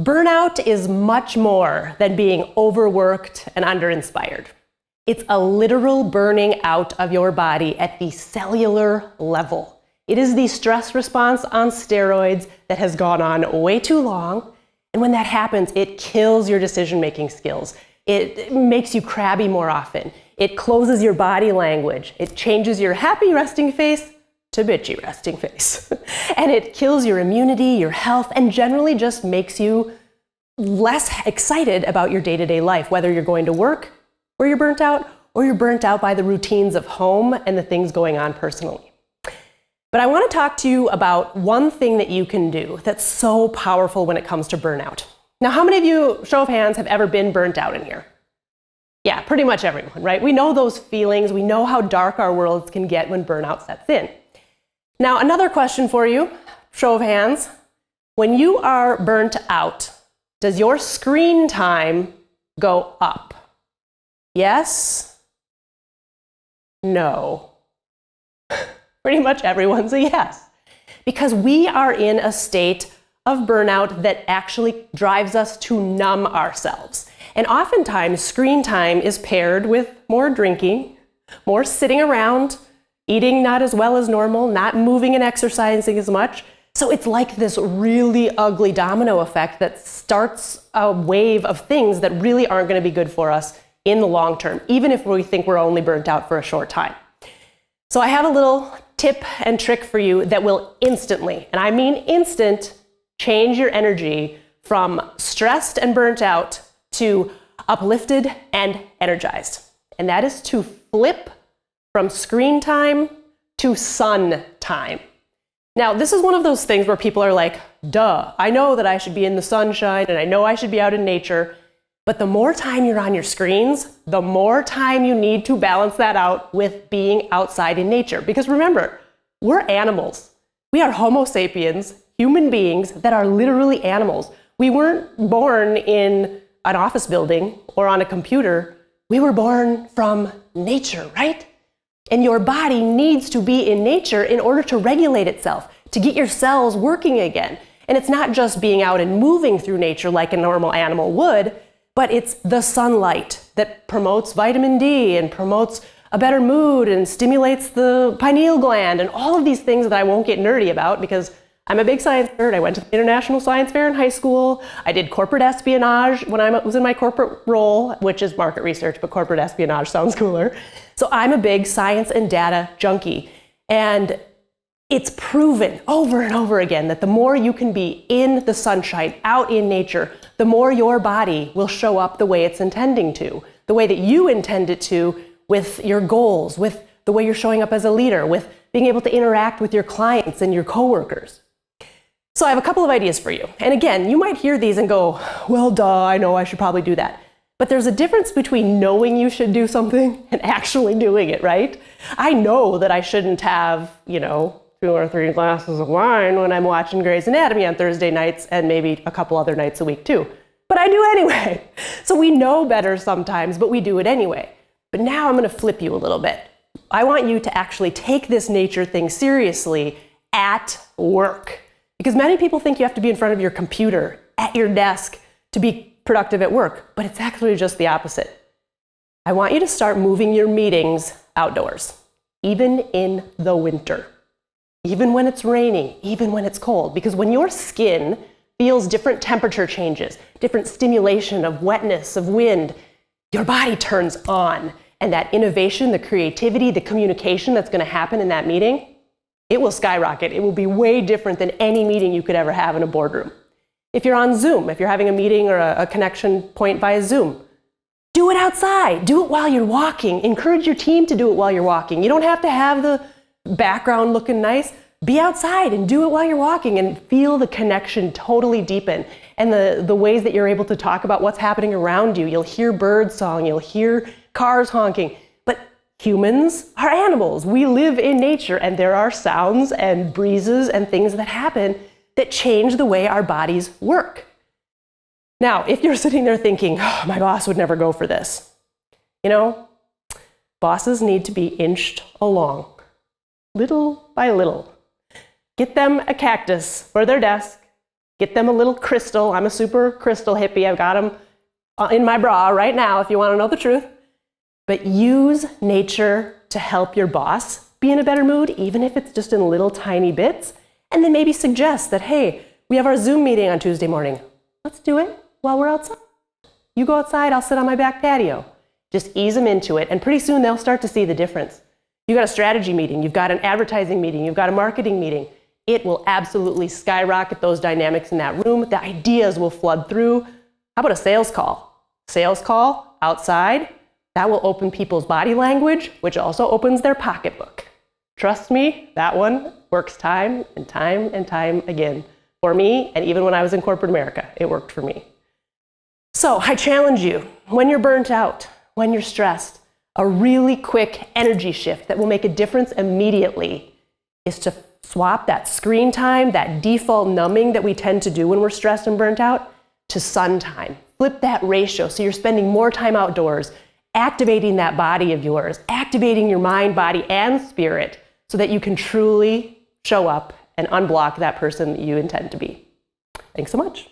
Burnout is much more than being overworked and underinspired. It's a literal burning out of your body at the cellular level. It is the stress response on steroids that has gone on way too long. And when that happens, it kills your decision-making skills. It makes you crabby more often. It closes your body language. It changes your happy resting face to bitchy resting face. And it kills your immunity, your health, and generally just makes you less excited about your day-to-day life, whether you're going to work where you're burnt out or you're burnt out by the routines of home and the things going on personally. But I want to talk to you about one thing that you can do that's so powerful when it comes to burnout. Now, how many of you, show of hands, have ever been burnt out in here? Yeah, pretty much everyone, right? We know those feelings. We know how dark our worlds can get when burnout sets in. Now, another question for you, show of hands. When you are burnt out, does your screen time go up? Yes? No. Pretty much everyone's a yes. Because we are in a state of burnout that actually drives us to numb ourselves. And oftentimes, screen time is paired with more drinking, more sitting around, eating not as well as normal, not moving and exercising as much. So it's like this really ugly domino effect that starts a wave of things that really aren't going to be good for us in the long term, even if we think we're only burnt out for a short time. So I have a little tip and trick for you that will instantly, and I mean instant, change your energy from stressed and burnt out to uplifted and energized. And that is to flip from screen time to sun time. Now, this is one of those things where people are like, duh, I know that I should be in the sunshine and I know I should be out in nature, but the more time you're on your screens, the more time you need to balance that out with being outside in nature. Because remember, we're animals. We are Homo sapiens, human beings that are literally animals. We weren't born in an office building or on a computer. We were born from nature, right? And your body needs to be in nature in order to regulate itself, to get your cells working again. And it's not just being out and moving through nature like a normal animal would, but it's the sunlight that promotes vitamin D and promotes a better mood and stimulates the pineal gland and all of these things that I won't get nerdy about because I'm a big science nerd. I went to the International Science Fair in high school. I did corporate espionage when I was in my corporate role, which is market research, but corporate espionage sounds cooler. So I'm a big science and data junkie. And it's proven over and over again that the more you can be in the sunshine, out in nature, the more your body will show up the way it's intending to, the way that you intend it to with your goals, with the way you're showing up as a leader, with being able to interact with your clients and your coworkers. So I have a couple of ideas for you. And again, you might hear these and go, well, duh, I know I should probably do that. But there's a difference between knowing you should do something and actually doing it, right? I know that I shouldn't have, 2 or 3 glasses of wine when I'm watching Grey's Anatomy on Thursday nights and maybe a couple other nights a week too. But I do anyway. So we know better sometimes, but we do it anyway. But now I'm going to flip you a little bit. I want you to actually take this nature thing seriously at work. Because many people think you have to be in front of your computer at your desk to be productive at work, but it's actually just the opposite. I want you to start moving your meetings outdoors, even in the winter, even when it's raining, even when it's cold, because when your skin feels different temperature changes, different stimulation of wetness, of wind, your body turns on, and that innovation, the creativity, the communication that's going to happen in that meeting, it will skyrocket. It will be way different than any meeting you could ever have in a boardroom. If you're on Zoom, if you're having a meeting or a connection point via Zoom, do it outside. Do it while you're walking. Encourage your team to do it while you're walking. You don't have to have the background looking nice. Be outside and do it while you're walking and feel the connection totally deepen and the ways that you're able to talk about what's happening around you. You'll hear bird song, you'll hear cars honking. Humans are animals. We live in nature, and there are sounds and breezes and things that happen that change the way our bodies work. Now, if you're sitting there thinking, oh, my boss would never go for this, bosses need to be inched along, little by little. Get them a cactus for their desk, Get them a little crystal. I'm a super crystal hippie. I've got them in my bra right now if you want to know the truth. But use nature to help your boss be in a better mood, even if it's just in little tiny bits. And then maybe suggest that, hey, we have our Zoom meeting on Tuesday morning. Let's do it while we're outside. You go outside, I'll sit on my back patio. Just ease them into it, and pretty soon they'll start to see the difference. You've got a strategy meeting, you've got an advertising meeting, you've got a marketing meeting. It will absolutely skyrocket those dynamics in that room. The ideas will flood through. How about a sales call? Sales call outside, that will open people's body language, which also opens their pocketbook. Trust me, that one works time and time and time again for me, and even when I was in corporate America, it worked for me. So I challenge you, when you're burnt out, when you're stressed, a really quick energy shift that will make a difference immediately is to swap that screen time, that default numbing that we tend to do when we're stressed and burnt out, to sun time. Flip that ratio so you're spending more time outdoors, activating that body of yours, activating your mind, body, and spirit so that you can truly show up and unblock that person that you intend to be. Thanks so much.